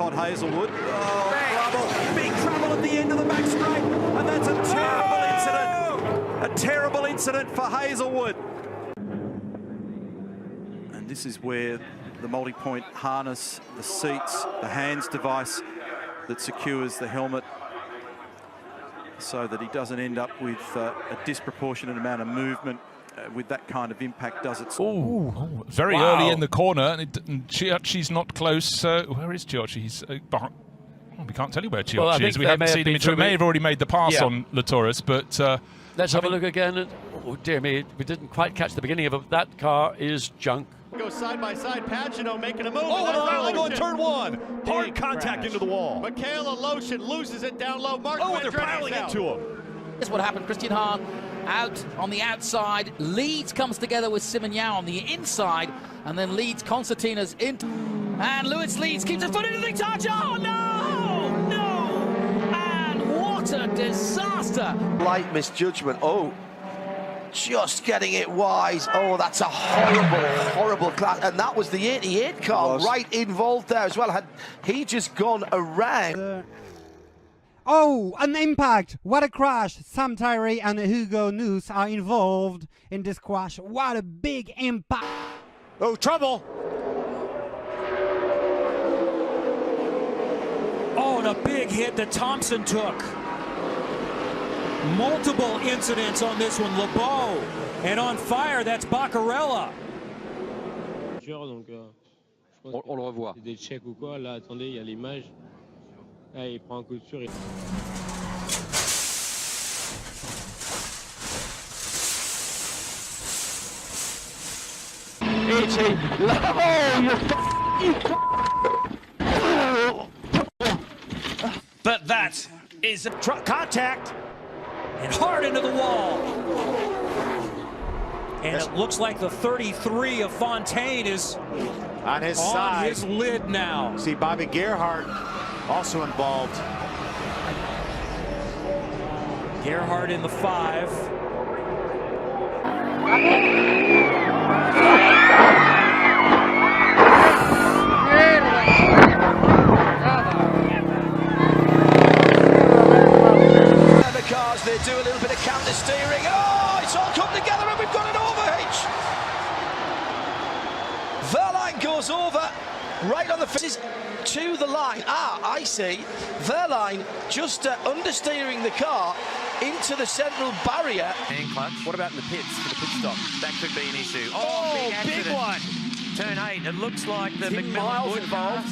On Hazelwood. Oh, trouble. Big trouble at the end of the back straight. And that's a terrible incident. A terrible incident for Hazelwood. And this is where the multi-point harness, the seats, the hands device that secures the helmet so that he doesn't end up with a disproportionate amount of movement with that kind of impact does it. Oh, very early in the corner, and Chiachi's not close. Where is Chiachi? He's we can't tell you where Chiachi is. We haven't seen him. He may have already made the pass on Latoris, but let's have a look again. Oh dear me, we didn't quite catch the beginning of it. That car is junk. Go side by side, Pagano making a move. Oh, on turn one. Hard contact into the wall. Michaela Lotion loses it down low. Mark they're piling into him. This is what happened. Christian Hahn out on the outside. Leeds comes together with Simon Yao on the inside, and then Leeds Constantina's in. And Lewis Leeds keeps a foot into the touch. Oh no! No! And what a disaster! Light misjudgment. Oh, just getting it wise. Oh, that's a horrible clash. And that was the 88 car right involved there as well. Had he just gone around. Oh, an impact! What a crash! Sam Tyree and Hugo Noose are involved in this crash. What a big impact! Oh, trouble! Oh, and a big hit that Thompson took. Multiple incidents on this one. LeBeau, and on fire, that's Baccarella. On le revoit. Des checks ou quoi? Là, attendez, il y a l'image. Ah, il prend un coup de sur. But that is a contact and hard into the wall. And it looks like the 33 of Fontaine is on his on side. His lid now. See Bobby Gerhardt also involved. Gerhardt in the 5. The cars, they do a little bit of counter steering. Oh, it's all come together and we've got an overhitch. Verline goes over right on the fence to the line. I see. Verline just understeering the car into the central barrier. And clutch. What about in the pits for the pit stop? That could be an issue. Oh, big one. Turn 8. It looks like the McMillan Wood involved.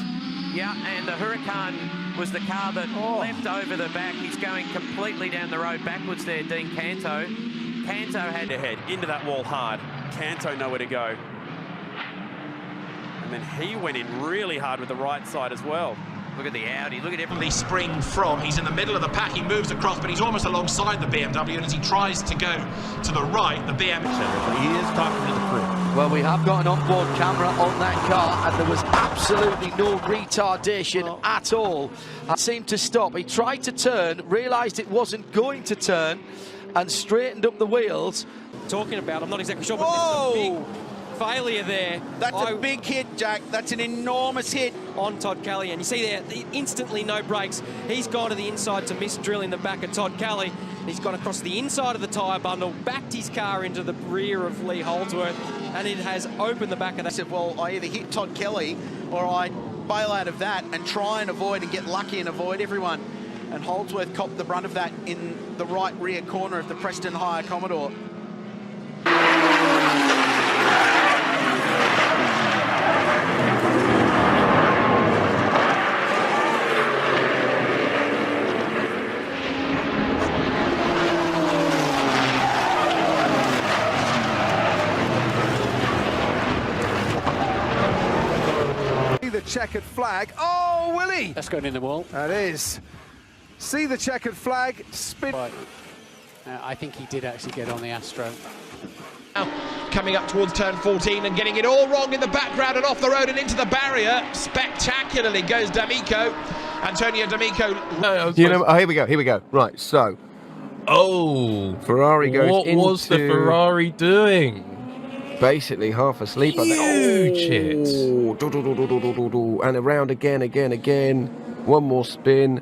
Yeah, and the Huracan was the car that leapt over the back. He's going completely down the road backwards there, Dean Canto. Canto had to head into that wall hard. Canto nowhere to go. And then he went in really hard with the right side as well. Look at the Audi, look at everything. Spring from, he's in the middle of the pack, he moves across, but he's almost alongside the BMW, and as he tries to go to the right, the BMW... He is talking to the crew. Well, we have got an onboard camera on that car, and there was absolutely no retardation at all. It seemed to stop. He tried to turn, realised it wasn't going to turn, and straightened up the wheels. Talking about, I'm not exactly sure, but this is a big failure there. That's a big hit, Jack. That's an enormous hit on Todd Kelly. And you see there, instantly no brakes. He's gone to the inside to miss drilling the back of Todd Kelly. He's gone across the inside of the tyre bundle, backed his car into the rear of Lee Holdsworth, and it has opened the back of that. I said, well, I either hit Todd Kelly or I bail out of that and try and avoid and get lucky and avoid everyone. And Holdsworth copped the brunt of that in the right rear corner of the Preston Hire Commodore. The checkered flag. Oh, Willie! That's going in the wall. That is. See the checkered flag. Spin. Right. I think he did actually get on the Astro. Now, coming up towards turn 14 and getting it all wrong in the background and off the road and into the barrier. Spectacularly goes D'Amico. Antonio D'Amico. Here we go. Right, so. Oh, Ferrari goes into... What was the Ferrari doing? basically half asleep. Huge hit. And around again. One more spin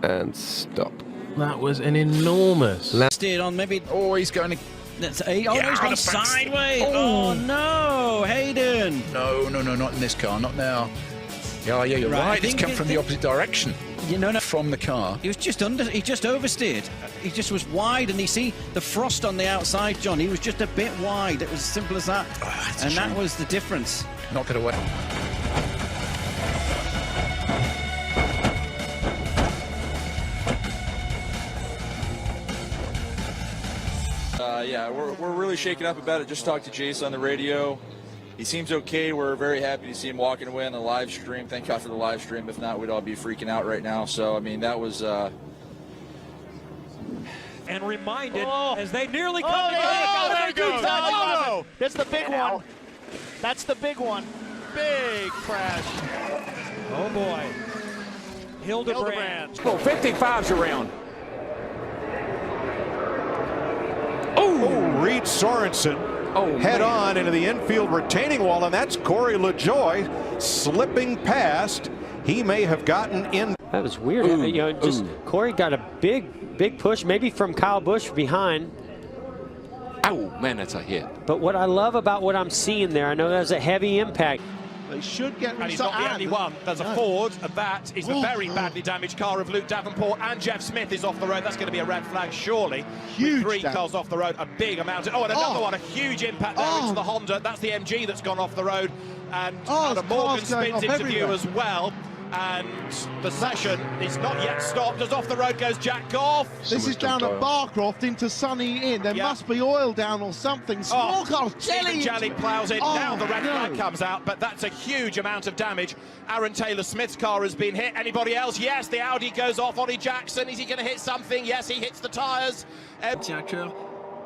and stop. That was an enormous. Steered on, maybe. Oh, he's going to. That's he's gone sideways. Oh no, Hayden. No, not in this car, not now. Yeah, you're right. It's come from the opposite direction. No. From the car. He was just he just oversteered. He just was wide, and you see the frost on the outside, John. He was just a bit wide. It was as simple as that. And that was the difference. Not going to win. Yeah, we're really shaken up about it. Just talked to Jace on the radio. He seems okay. We're very happy to see him walking away on the live stream. Thank God for the live stream. If not, we'd all be freaking out right now. So, I mean, that was... And reminded as they nearly come together. Oh, that's the big one. That's the big one. Big crash. Oh, boy. Hildebrand. Well, 55's around. Oh, Reed Sorensen head on into the infield retaining wall, and that's Corey LaJoie slipping past. He may have gotten in. That was weird. Corey got a big push, maybe from Kyle Busch behind. Oh, man, that's a hit. But what I love about what I'm seeing there, I know there's a heavy impact. They should get. And he's not the only one. There's a Ford, and that is the very badly damaged car of Luke Davenport, and Jeff Smith is off the road. That's going to be a red flag, surely. Huge. With 3 cars off the road, a big amount of. Oh, and another one, a huge impact there into the Honda. That's the MG that's gone off the road, and Adam Morgan spins into view as well. And the session is not yet stopped. As off the road goes Jack Goff. This is down at Barcroft into Sunny Inn. There must be oil down or something. Small cars, Jelly plows in. Now the red flag comes out, but that's a huge amount of damage. Aaron Taylor-Smith's car has been hit. Anybody else? Yes, the Audi goes off. Ollie Jackson, is he going to hit something? Yes, he hits the tyres. Tiens à cœur.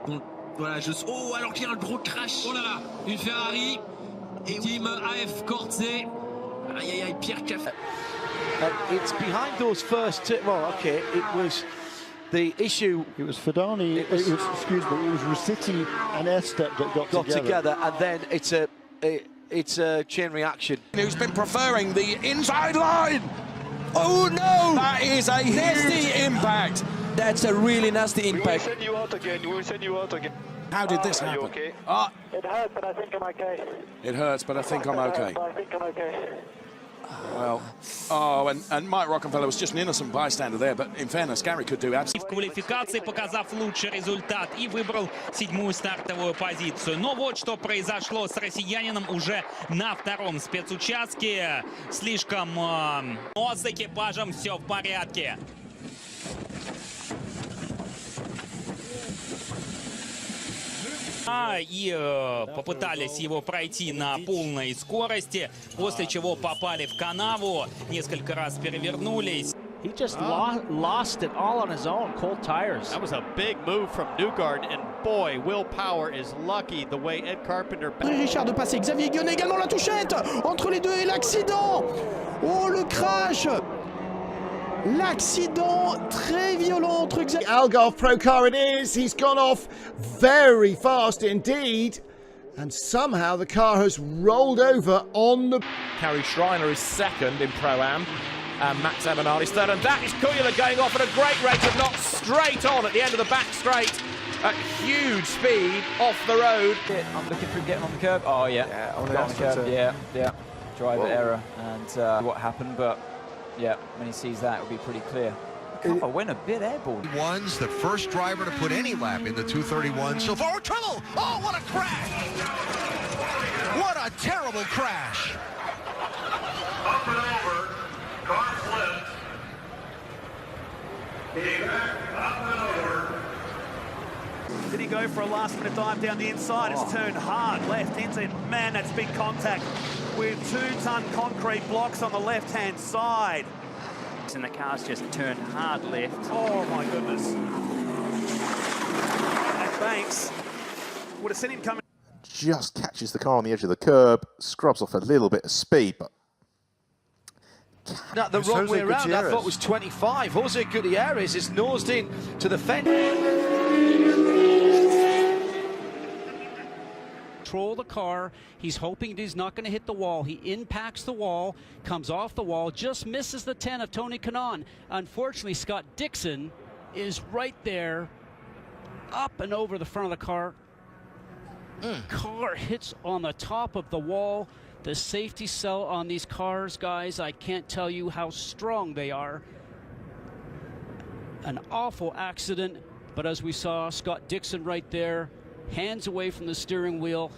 Donc voilà, oh, alors qu'il y a un gros crash. Oh là là, une Ferrari. Team AF Corse. Aïe, aïe, aïe, Pierre Caff. It's behind those first two. Well, okay, it was the issue. It was Fadani. It was Rossetti and Estep that got together, and then it's a chain reaction. Who's been preferring the inside line? Oh no! That is a nasty impact. That's a really nasty impact. We will send you out again. We will send you out again. How did this happen? Okay? It hurts, but I think I'm okay. It hurts, but I think I'm okay. I think I'm okay. Well, and Mike Rockenfeller was just an innocent bystander there, but in fairness, Gary could do absolutely. В квалификации, показав лучший результат, и выбрал 7-ю стартовую позицию. Но вот что произошло с россиянином уже на втором спецучастке. Слишком... Но с экипажем все в порядке. И попытались его пройти на полной скорости, после чего попали в канаву, несколько раз перевернулись. He just lost it all on his own, cold tires. That was a big move from Newgarden, and boy, Will Power is lucky the way Ed Carpenter... Richard de passer, Xavier Guionnet également la touchette, entre les deux et l'accident. Oh, le crash. L'accident très violent entre Xavier. Algarve Pro Car it is. He's gone off very fast indeed. And somehow the car has rolled over on the... Carrie Schreiner is second in Pro-Am. And Max Emanard is third. And that is Kuyler going off at a great rate of knots straight on at the end of the back straight. At huge speed off the road. I'm looking for getting on the curb. Oh, yeah. On the curb. Yeah. Driver error. And what happened, but... yeah, when he sees that, it'll be pretty clear. I went a bit airborne. One's the first driver to put any lap in the 231 so far. Trouble! Oh, what a crash! What a terrible crash! Up and over, car flipped. Up and over. Did he go for a last-minute dive down the inside? It's turned hard left into, man, that's big contact with 2-ton concrete blocks on the left-hand side. And the car's just turned hard left. Oh, my goodness. And Banks would have seen him coming. Just catches the car on the edge of the curb, scrubs off a little bit of speed, but... the wrong way around, I thought was 25. Jose Gutierrez is nosed in to the fence. control the car. He's hoping he's not going to hit the wall. He impacts the wall, comes off the wall, just misses the 10 of Tony Kanaan. Unfortunately, Scott Dixon is right there, up and over the front of the car. Car hits on the top of the wall. The safety cell on these cars, guys, I can't tell you how strong they are. An awful accident, but as we saw, Scott Dixon right there, hands away from the steering wheel.